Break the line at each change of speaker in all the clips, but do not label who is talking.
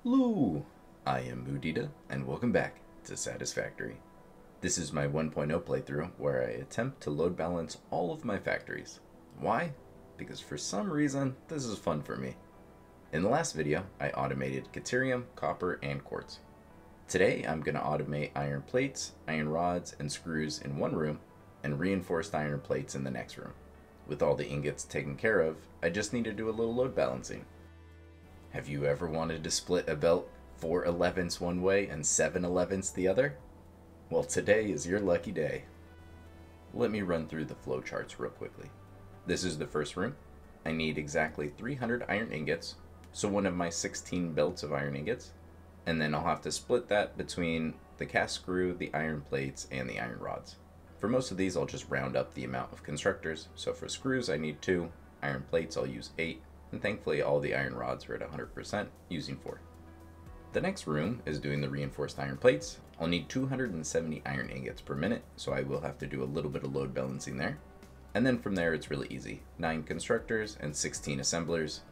Hello, I am Moodita, and welcome back to Satisfactory. This is my 1.0 playthrough where I attempt to load balance all of my factories. Why? Because for some reason, this is fun for me. In the last video, I automated Caterium, Copper, and Quartz. Today, I'm going to automate iron plates, iron rods, and screws in one room, and reinforced iron plates in the next room. With all the ingots taken care of, I just need to do a little load balancing. Have you ever wanted to split a belt 4/11ths one way and 7/11ths the other? Well, today is your lucky day. Let me run through the flowcharts real quickly. This is the first room. I need exactly 300 iron ingots, so one of my 16 belts of iron ingots, and then I'll have to split that between the cast screw, the iron plates, and the iron rods. For most of these, I'll just round up the amount of constructors, so for screws I need 2, iron plates I'll use 8, and thankfully all the iron rods are at 100%, using 4. The next room is doing the reinforced iron plates. I'll need 270 iron ingots per minute, so I will have to do a little bit of load balancing there. And then from there it's really easy. 9 constructors and 16 assemblers.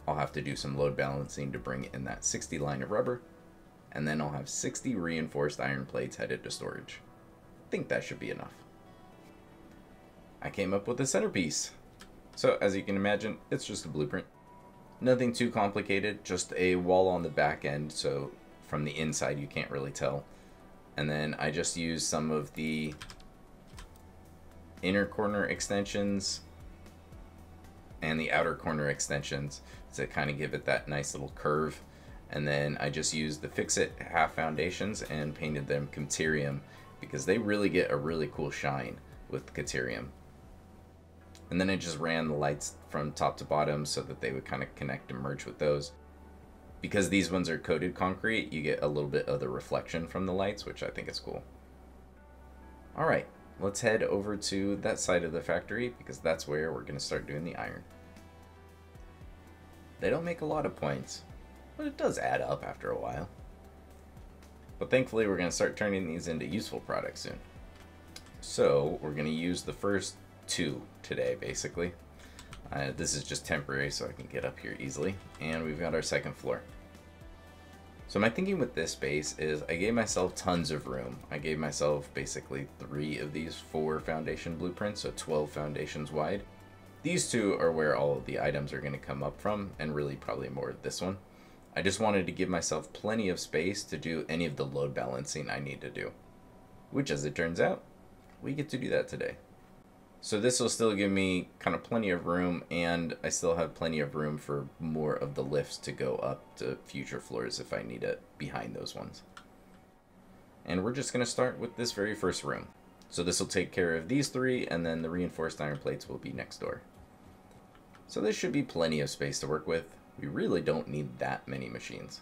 I'll have to do some load balancing to bring in that 60 line of rubber, and then I'll have 60 reinforced iron plates headed to storage. I think that should be enough. I came up with a centerpiece. So as you can imagine, it's just a blueprint. Nothing too complicated, just a wall on the back end, so from the inside you can't really tell. And then I just used some of the inner corner extensions and the outer corner extensions to kind of give it that nice little curve. And then I just used the Fix-It half foundations and painted them Caterium because they really get a really cool shine with Caterium. And then I just ran the lights from top to bottom so that they would kind of connect and merge with those. Because these ones are coated concrete, you get a little bit of the reflection from the lights, which I think is cool. Alright, let's head over to that side of the factory because that's where we're going to start doing the iron. They don't make a lot of points, but it does add up after a while. But thankfully we're going to start turning these into useful products soon. So we're going to use the first 2 today, basically. This is just temporary so I can get up here easily. And we've got our second floor. So my thinking with this space is I gave myself tons of room. I gave myself basically 3 of these 4 foundation blueprints, so 12 foundations wide. These 2 are where all of the items are going to come up from, and really probably more of this one. I just wanted to give myself plenty of space to do any of the load balancing I need to do. Which, as it turns out, we get to do that today. So this will still give me kind of plenty of room, and I still have plenty of room for more of the lifts to go up to future floors if I need it behind those ones. And we're just going to start with this very first room. So this will take care of these 3, and then the reinforced iron plates will be next door. So this should be plenty of space to work with. We really don't need that many machines.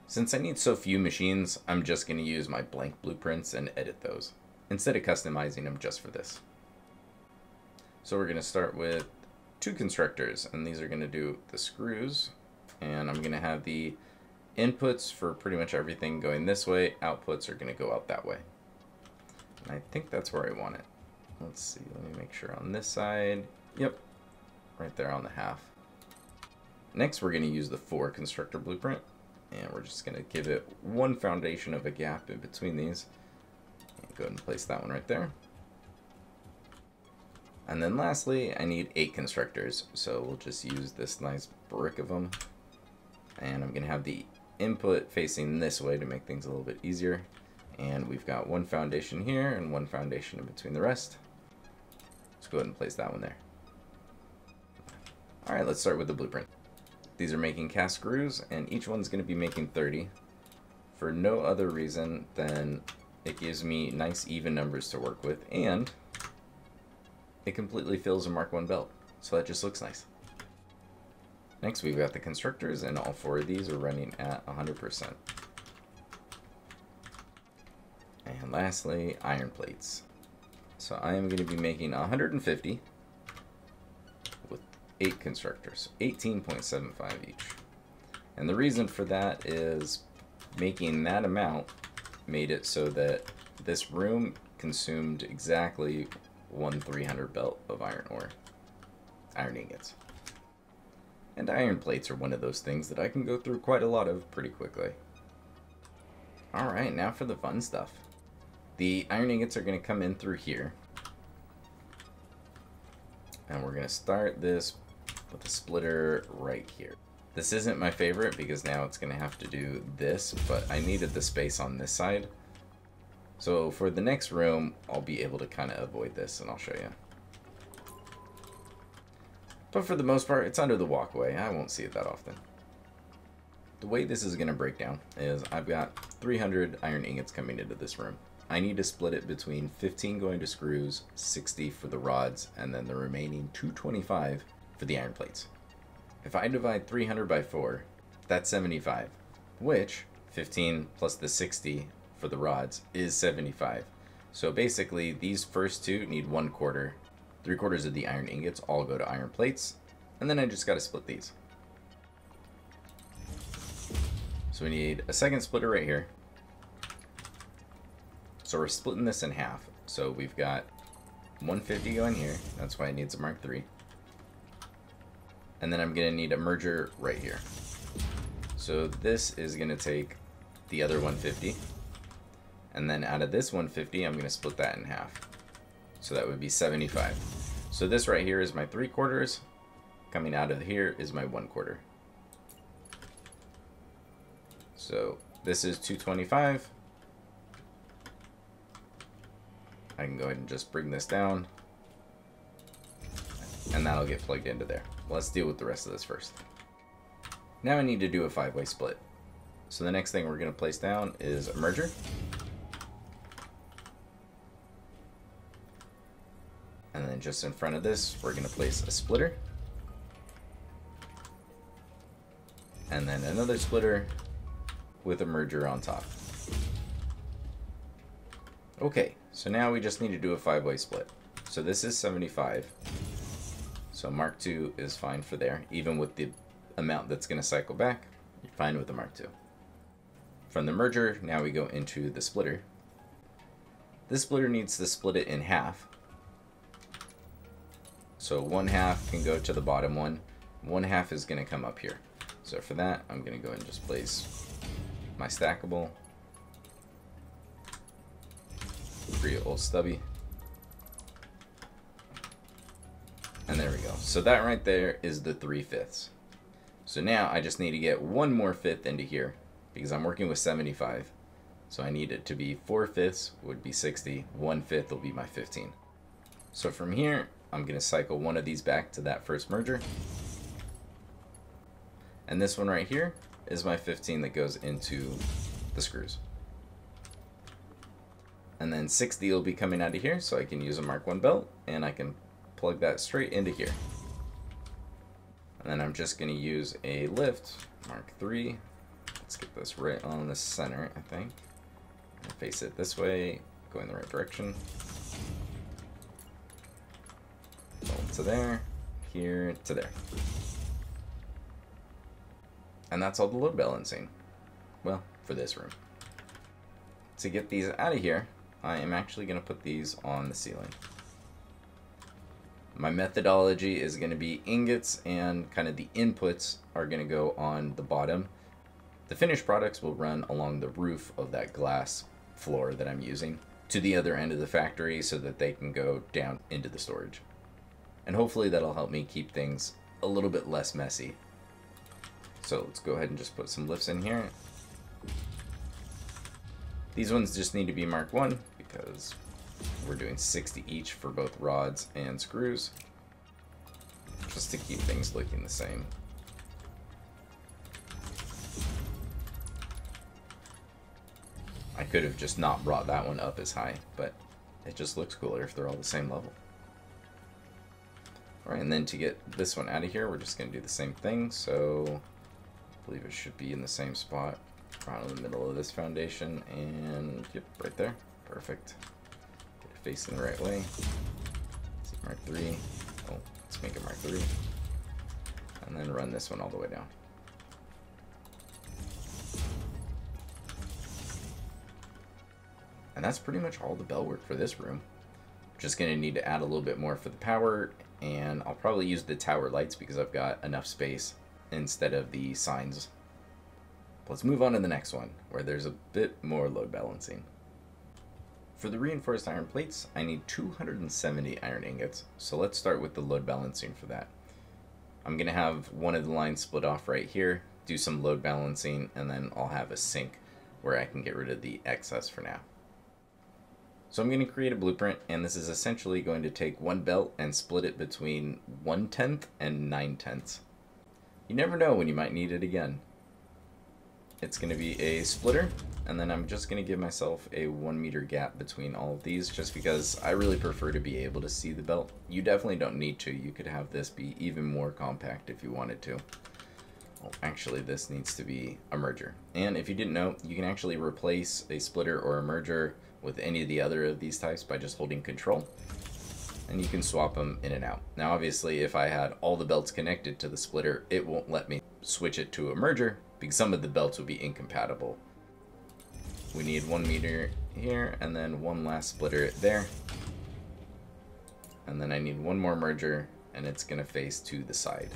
Since I need so few machines, I'm just going to use my blank blueprints and edit those, instead of customizing them just for this. So we're going to start with 2 constructors, and these are going to do the screws, and I'm going to have the inputs for pretty much everything going this way, outputs are going to go out that way. And I think that's where I want it. Let's see, let me make sure on this side. Yep, right there on the half. Next we're going to use the 4 constructor blueprint, and we're just going to give it 1 foundation of a gap in between these. Go ahead and place that one right there. And then lastly, I need 8 constructors, so we'll just use this nice brick of them. And I'm going to have the input facing this way to make things a little bit easier. And we've got 1 foundation here and 1 foundation in between the rest. Let's go ahead and place that one there. Alright, let's start with the blueprint. These are making cast screws, and each one's going to be making 30. For no other reason than it gives me nice even numbers to work with, and it completely fills a Mark 1 belt, so that just looks nice. Next we've got the constructors, and all 4 of these are running at 100%. And lastly, iron plates. So I am going to be making 150 with 8 constructors, 18.75 each. And the reason for that is making that amount made it so that this room consumed exactly 1 300 belt of iron ore, iron ingots. And iron plates are one of those things that I can go through quite a lot of pretty quickly. Alright, now for the fun stuff. The iron ingots are going to come in through here. And we're going to start this with a splitter right here. This isn't my favorite because now it's going to have to do this, but I needed the space on this side. So for the next room, I'll be able to kind of avoid this, and I'll show you. But for the most part, it's under the walkway. I won't see it that often. The way this is going to break down is I've got 300 iron ingots coming into this room. I need to split it between 15 going to screws, 60 for the rods, and then the remaining 225 for the iron plates. If I divide 300 by 4, that's 75, which 15 plus the 60 for the rods is 75. So basically, these first two need 1/4. 3/4 of the iron ingots all go to iron plates, and then I just got to split these. So we need a second splitter right here. So we're splitting this in half. So we've got 150 going here. That's why it needs a Mark III. And then I'm going to need a merger right here. So this is going to take the other 150. And then out of this 150, I'm going to split that in half. So that would be 75. So this right here is my 3/4. Coming out of here is my 1/4. So this is 225. I can go ahead and just bring this down. And that'll get plugged into there. Let's deal with the rest of this first. Now I need to do a 5-way split. So the next thing we're going to place down is a merger. And then just in front of this, we're going to place a splitter. And then another splitter with a merger on top. Okay, so now we just need to do a 5-way split. So this is 75. So Mark II is fine for there. Even with the amount that's going to cycle back, you're fine with the Mark II. From the merger, now we go into the splitter. This splitter needs to split it in half. So 1/2 can go to the bottom one. 1/2 is going to come up here. So for that, I'm going to go ahead and just place my stackable. Pretty old stubby. And there we go. So that right there is the 3/5. So now I just need to get one more fifth into here because I'm working with 75. So I need it to be 4/5 would be 60. 1/5 will be my 15. So from here, I'm going to cycle one of these back to that first merger. And this one right here is my 15 that goes into the screws. And then 60 will be coming out of here, so I can use a Mark I belt, and I can plug that straight into here. And then I'm just going to use a lift, Mark III. Let's get this right on the center, I think. And face it this way, go in the right direction. To there, here, to there. And that's all the load balancing. Well, for this room. To get these out of here, I am actually going to put these on the ceiling. My methodology is going to be ingots, and kind of the inputs are going to go on the bottom. The finished products will run along the roof of that glass floor that I'm using to the other end of the factory so that they can go down into the storage. And hopefully that'll help me keep things a little bit less messy. So let's go ahead and just put some lifts in here. These ones just need to be Mark I because we're doing 60 each for both rods and screws, just to keep things looking the same. I could have just not brought that one up as high, but it just looks cooler if they're all the same level. Alright, and then to get this one out of here, we're just going to do the same thing. So I believe it should be in the same spot, right in the middle of this foundation, and yep, right there. Perfect. Get it facing the right way. See Mark III. Oh, let's make it Mark III. And then run this one all the way down. And that's pretty much all the bell work for this room. Just going to need to add a little bit more for the power, and I'll probably use the tower lights because I've got enough space instead of the signs. Let's move on to the next one, where there's a bit more load balancing. For the reinforced iron plates, I need 270 iron ingots, so let's start with the load balancing for that. I'm going to have one of the lines split off right here, do some load balancing, and then I'll have a sink where I can get rid of the excess for now. So I'm going to create a blueprint, and this is essentially going to take one belt and split it between 1/10 and 9/10. You never know when you might need it again. It's going to be a splitter, and then I'm just going to give myself a 1 meter gap between all of these just because I really prefer to be able to see the belt. You definitely don't need to. You could have this be even more compact if you wanted to. Oh, actually, this needs to be a merger. And if you didn't know, you can actually replace a splitter or a merger with any of the other of these types by just holding Control, and you can swap them in and out. Now, obviously, if I had all the belts connected to the splitter, it won't let me switch it to a merger because some of the belts will be incompatible. We need 1 meter here, and then one last splitter there. And then I need one more merger, and it's going to face to the side.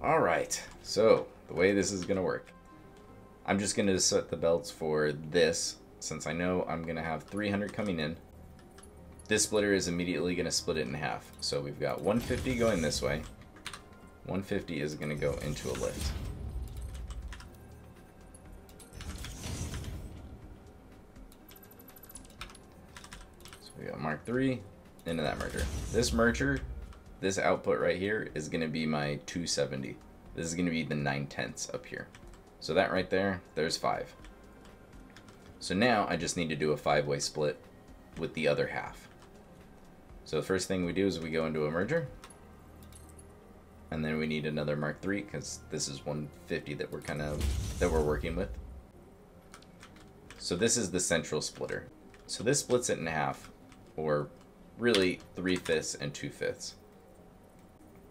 Alright, so the way this is going to work. I'm just going to set the belts for this, since I know I'm going to have 300 coming in. This splitter is immediately going to split it in half. So we've got 150 going this way. 150 is going to go into a lift. So we got Mark 3 into that merger. This merger, this output right here is going to be my 270. This is going to be the 9/10 up here. So that right there, there's 5. So now I just need to do a 5-way split with the other half. So the first thing we do is we go into a merger. And then we need another Mark 3 because this is 150 that we're working with. So this is the central splitter. So this splits it in half, or really 3/5 and 2/5.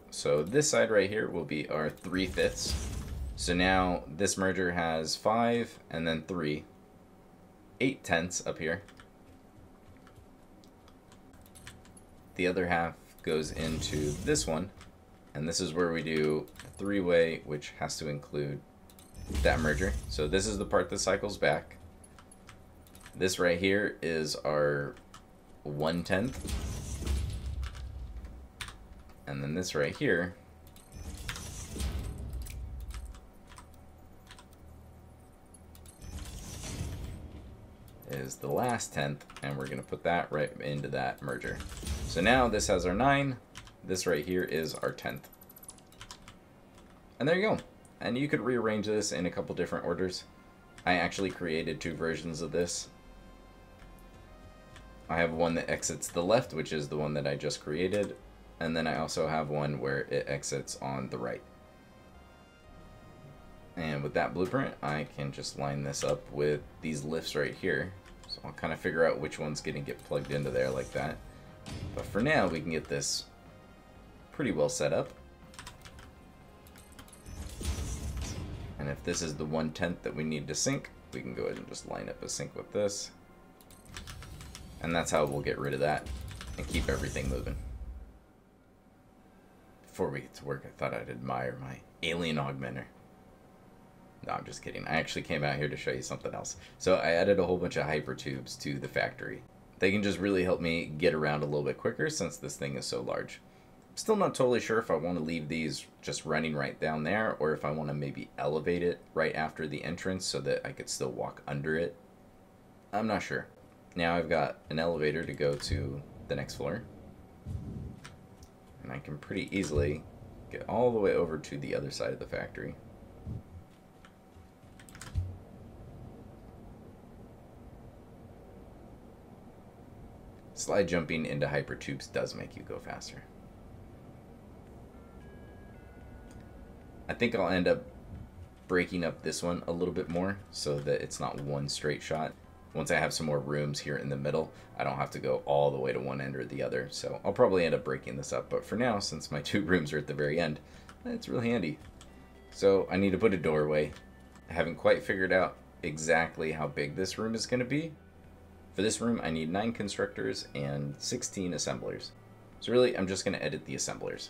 So this side right here will be our 3/5. So now this merger has 5 and then 3, 8/10 up here. The other half goes into this one, and this is where we do a 3-way, which has to include that merger. So this is the part that cycles back. This right here is our 1/10, and then this right here is the last 10th, and we're going to put that right into that merger. So now this has our 9, this right here is our 10th. And there you go. And you could rearrange this in a couple different orders. I actually created 2 versions of this. I have one that exits the left, which is the one that I just created, and then I also have one where it exits on the right. And with that blueprint, I can just line this up with these lifts right here. So I'll kind of figure out which one's going to get plugged into there like that. But for now, we can get this pretty well set up. And if this is the 1/10 that we need to sync, we can go ahead and just line up a sync with this. And that's how we'll get rid of that and keep everything moving. Before we get to work, I thought I'd admire my alien augmenter. No, I'm just kidding. I actually came out here to show you something else. So I added a whole bunch of hyper tubes to the factory. They can just really help me get around a little bit quicker since this thing is so large. Still not totally sure if I want to leave these just running right down there, or if I want to maybe elevate it right after the entrance so that I could still walk under it. I'm not sure. Now I've got an elevator to go to the next floor, and I can pretty easily get all the way over to the other side of the factory. Slide jumping into hypertubes does make you go faster. I think I'll end up breaking up this one a little bit more so that it's not one straight shot. Once I have some more rooms here in the middle, I don't have to go all the way to one end or the other. So I'll probably end up breaking this up. But for now, since my 2 rooms are at the very end, it's really handy. So I need to put a doorway. I haven't quite figured out exactly how big this room is going to be. For this room, I need 9 constructors and 16 assemblers. So really, I'm just going to edit the assemblers.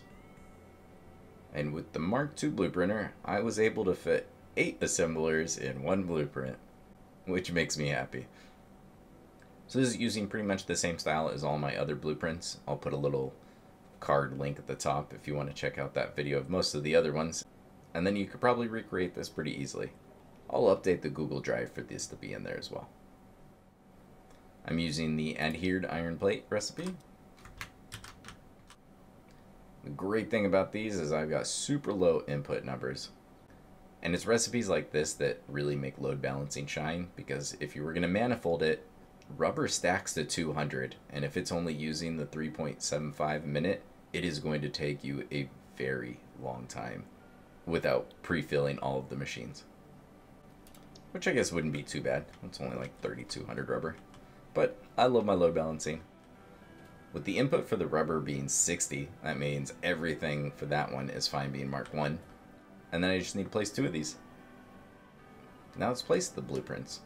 And with the Mark II blueprinter, I was able to fit 8 assemblers in one blueprint, which makes me happy. So this is using pretty much the same style as all my other blueprints. I'll put a little card link at the top if you want to check out that video of most of the other ones. And then you could probably recreate this pretty easily. I'll update the Google Drive for this to be in there as well. I'm using the adhered iron plate recipe. The great thing about these is I've got super low input numbers. And it's recipes like this that really make load balancing shine, because if you were going to manifold it, rubber stacks to 200, and if it's only using the 3.75 minute, it is going to take you a very long time without pre-filling all of the machines. Which I guess wouldn't be too bad. It's only like 3,200 rubber. But I love my load balancing. With the input for the rubber being 60, that means everything for that one is fine being Mark 1. And then I just need to place 2 of these. Now let's place the blueprints.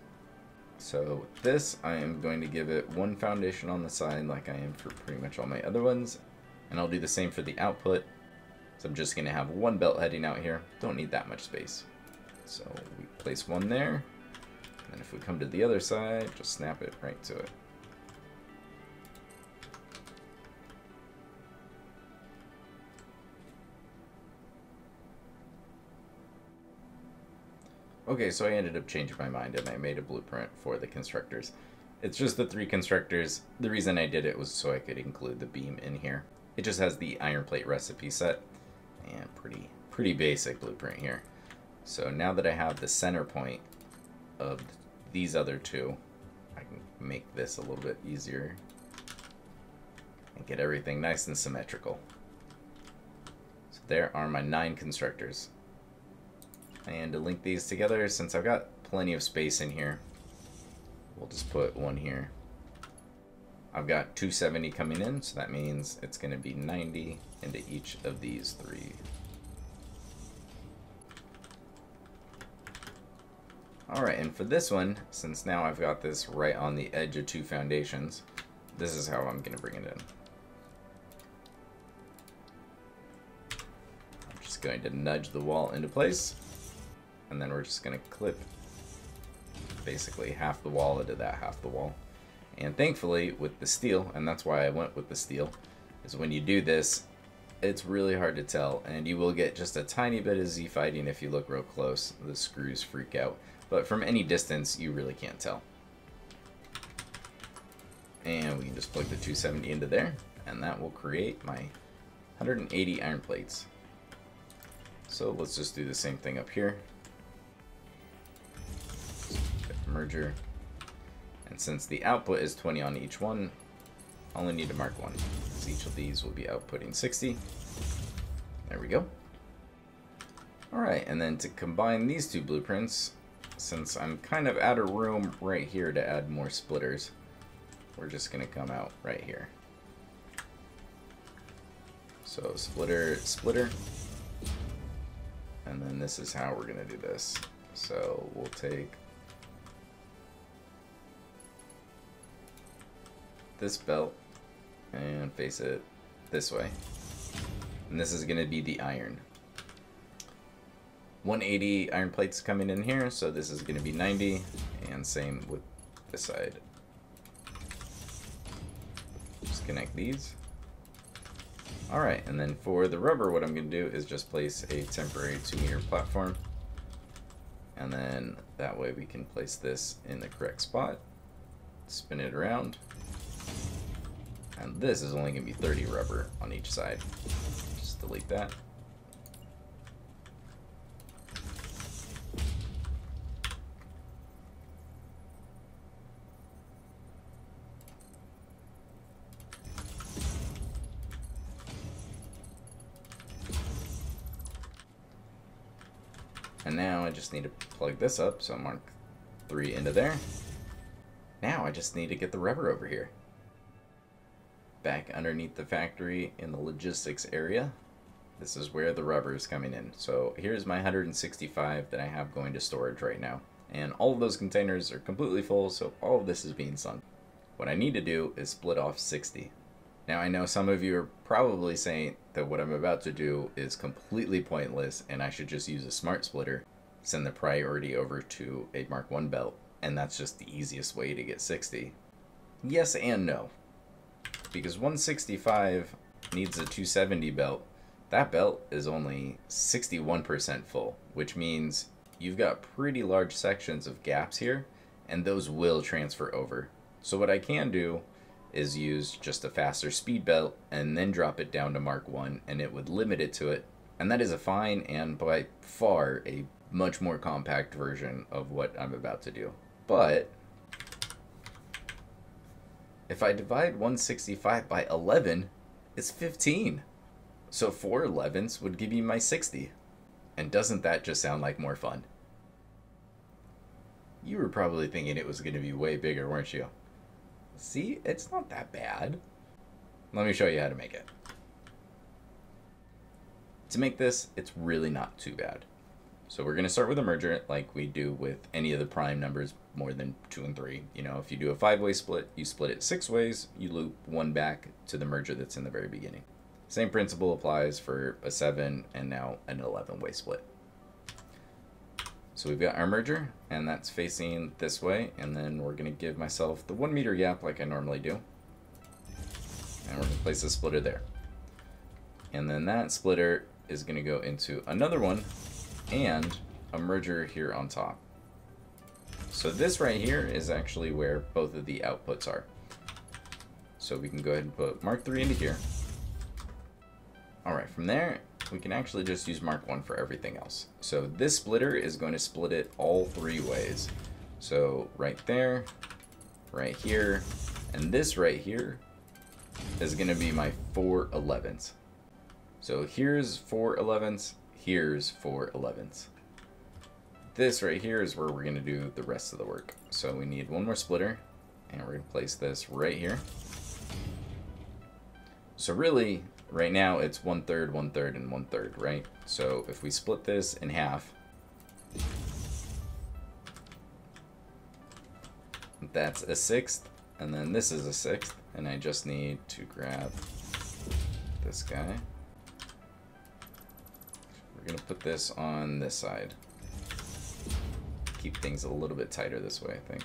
So with this, I am going to give it 1 foundation on the side like I am for pretty much all my other ones. And I'll do the same for the output. So I'm just going to have 1 belt heading out here. Don't need that much space. So we place 1 there. And if we come to the other side, just snap it right to it. Okay, so I ended up changing my mind and I made a blueprint for the constructors. It's just the 3 constructors. The reason I did it was so I could include the beam in here. It just has the iron plate recipe set and pretty basic blueprint here. So now that I have the center point of these other 2, I can make this a little bit easier and get everything nice and symmetrical. So there are my 9 constructors. And to link these together, since I've got plenty of space in here, we'll just put 1 here. I've got 270 coming in, so that means it's going to be 90 into each of these 3. Alright, and for this one, since now I've got this right on the edge of 2 foundations, this is how I'm going to bring it in. I'm just going to nudge the wall into place. And then we're just going to clip basically half the wall into that half the wall. And thankfully with the steel, and that's why I went with the steel, is when you do this, it's really hard to tell, and you will get just a tiny bit of Z-fighting if you look real close. The screws freak out. But from any distance, you really can't tell. And we can just plug the 270 into there, and that will create my 180 iron plates. So let's just do the same thing up here. Merger, and since the output is 20 on each one, I only need to mark 1, because each of these will be outputting 60. There we go. Alright, and then to combine these 2 blueprints, since I'm kind of out of room right here to add more splitters, we're just going to come out right here. So splitter, splitter, and then this is how we're going to do this. So we'll take this belt and face it this way, and this is going to be the iron. 180 iron plates coming in here, so this is going to be 90, and same with this side. Just connect these. Alright, and then for the rubber, what I'm going to do is just place a temporary 2-meter platform, and then that way we can place this in the correct spot, spin it around. And this is only going to be 30 rubber on each side. Just delete that. And now I just need to plug this up, so mark 3 into there. Now I just need to get the rubber over here. Back underneath the factory in the logistics area, this is where the rubber is coming in. So here's my 165 that I have going to storage right now. And all of those containers are completely full, so all of this is being sunk. What I need to do is split off 60. Now I know some of you are probably saying that what I'm about to do is completely pointless and I should just use a smart splitter, send the priority over to a Mark 1 belt, and that's just the easiest way to get 60. Yes and no. Because 165 needs a 270 belt. That belt is only 61% full, which means you've got pretty large sections of gaps here, and those will transfer over. So what I can do is use just a faster speed belt and then drop it down to Mark 1, and it would limit it to it. And that is a fine and by far a much more compact version of what I'm about to do. But if I divide 165 by 11, it's 15. So 4 11s would give you my 60. And doesn't that just sound like more fun? You were probably thinking it was going to be way bigger, weren't you? See, it's not that bad. Let me show you how to make it. To make this, it's really not too bad. So we're going to start with a merger like we do with any of the prime numbers more than 2 and 3. You know, if you do a 5-way split, you split it 6 ways, you loop 1 back to the merger that's in the very beginning. Same principle applies for a 7 and now an 11-way split. So we've got our merger, and that's facing this way, and then we're going to give myself the 1 meter gap like I normally do. And we're going to place a splitter there. And then that splitter is going to go into another one and a merger here on top. So this right here is actually where both of the outputs are. So we can go ahead and put Mark 3 into here. Alright, from there, we can actually just use Mark 1 for everything else. So this splitter is going to split it all 3 ways. So right there, right here, and this right here is going to be my 4 11s. So here's 4 11s, here's 4 11s. This right here is where we're going to do the rest of the work. So we need one more splitter, and we're going to place this right here. So really, right now it's 1/3, 1/3, and 1/3, right? So if we split this in half, that's a 1/6, and then this is a 1/6, and I just need to grab this guy. We're gonna put this on this side. Keep things a little bit tighter this way, I think.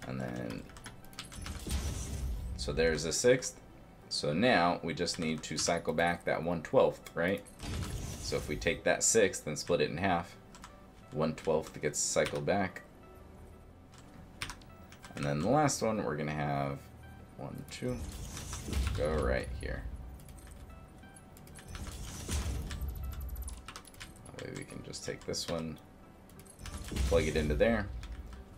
And then, so there's a 1/6. So now we just need to cycle back that 1/12, right? So if we take that 1/6 and split it in half, 1/12 gets cycled back. And then the last one, we're gonna have 1, 2, go right here. That way we can just take this one, plug it into there.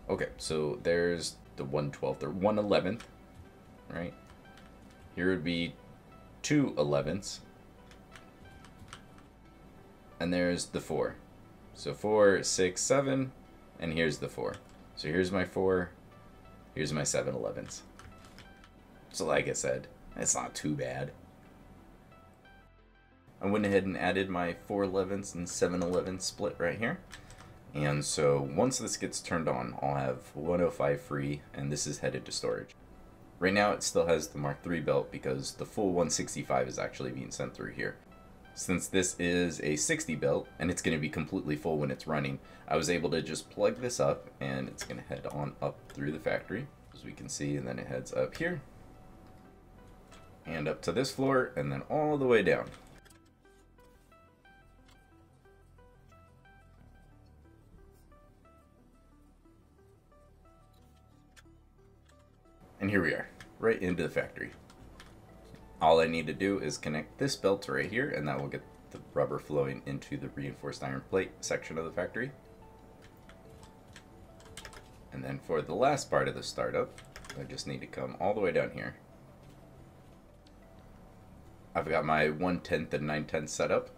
Okay, so there's the 1/12 or 1/11, right? Here would be 2 11s. And there's the 4. So 4, 6, 7, and here's the 4. So here's my 4, here's my 7 11s. So like I said, it's not too bad. I went ahead and added my 4 11s and 7 11s split right here. And so once this gets turned on, I'll have 105 free, and this is headed to storage. Right now it still has the Mark III belt because the full 165 is actually being sent through here. Since this is a 60 belt, and it's going to be completely full when it's running, I was able to just plug this up, and it's going to head on up through the factory, as we can see, and then it heads up here, and up to this floor, and then all the way down. And here we are, right into the factory. All I need to do is connect this belt to right here, and that will get the rubber flowing into the reinforced iron plate section of the factory. And then for the last part of the startup, I just need to come all the way down here. I've got my 1/10 and 9/10 set up.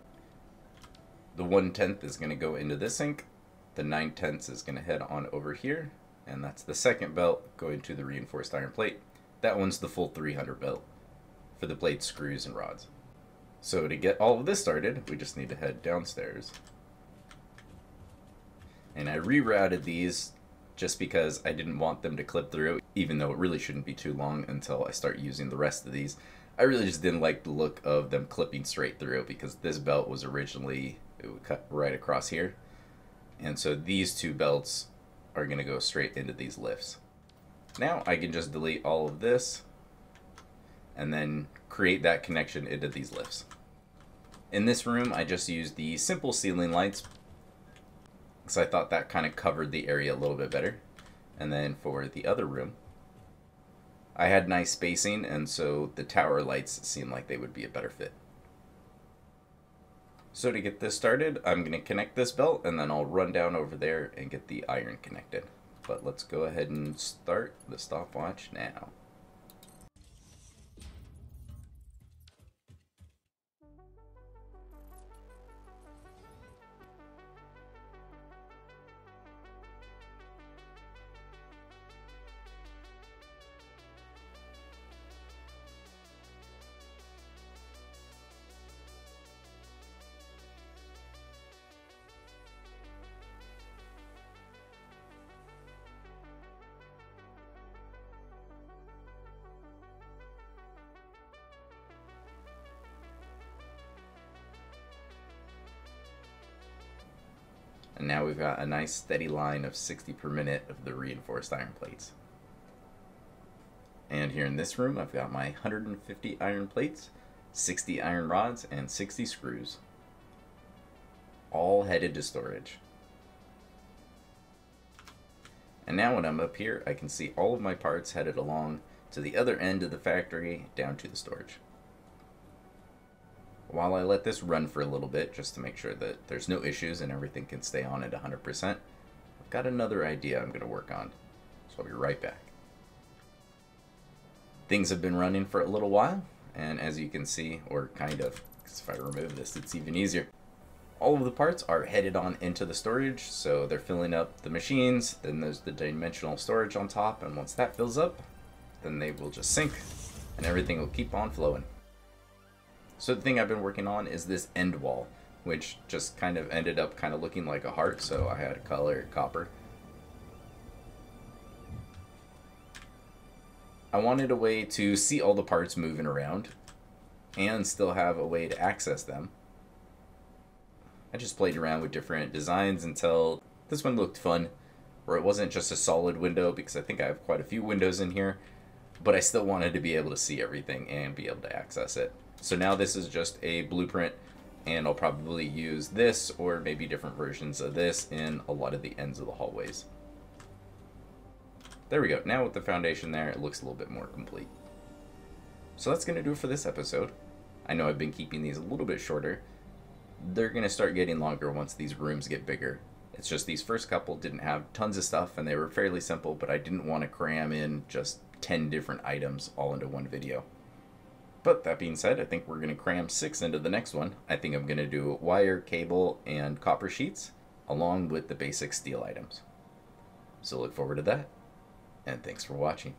The 1/10 is going to go into this sink. The 9/10 is going to head on over here. And that's the second belt going to the reinforced iron plate. That one's the full 300 belt for the plate, screws, and rods. So to get all of this started, we just need to head downstairs. And I rerouted these just because I didn't want them to clip through, even though it really shouldn't be too long until I start using the rest of these. I really just didn't like the look of them clipping straight through because this belt was originally, it would cut right across here. And so these two belts are going to go straight into these lifts. Now I can just delete all of this and then create that connection into these lifts. In this room, I just used the simple ceiling lights because I thought that kind of covered the area a little bit better. And then for the other room, I had nice spacing, and so the tower lights seemed like they would be a better fit. So to get this started, I'm going to connect this belt, and then I'll run down over there and get the iron connected. But let's go ahead and start the stopwatch now. And now we've got a nice steady line of 60 per minute of the reinforced iron plates. And here in this room, I've got my 150 iron plates, 60 iron rods, and 60 screws. All headed to storage. And now when I'm up here, I can see all of my parts headed along to the other end of the factory down to the storage. While I let this run for a little bit, just to make sure that there's no issues and everything can stay on at 100%, I've got another idea I'm going to work on. So I'll be right back. Things have been running for a little while, and as you can see, or kind of, because if I remove this, it's even easier. All of the parts are headed on into the storage, so they're filling up the machines, then there's the dimensional storage on top, and once that fills up, then they will just sink, and everything will keep on flowing. So the thing I've been working on is this end wall, which just kind of ended up kind of looking like a heart, so I had to color it copper. I wanted a way to see all the parts moving around and still have a way to access them. I just played around with different designs until this one looked fun, where it wasn't just a solid window, because I think I have quite a few windows in here, but I still wanted to be able to see everything and be able to access it. So now this is just a blueprint, and I'll probably use this or maybe different versions of this in a lot of the ends of the hallways. There we go. Now with the foundation there, it looks a little bit more complete. So that's going to do it for this episode. I know I've been keeping these a little bit shorter. They're going to start getting longer once these rooms get bigger. It's just these first couple didn't have tons of stuff and they were fairly simple, but I didn't want to cram in just 10 different items all into one video. But that being said, I think we're going to cram 6 into the next one. I think I'm going to do wire, cable, and copper sheets, along with the basic steel items. So look forward to that, and thanks for watching.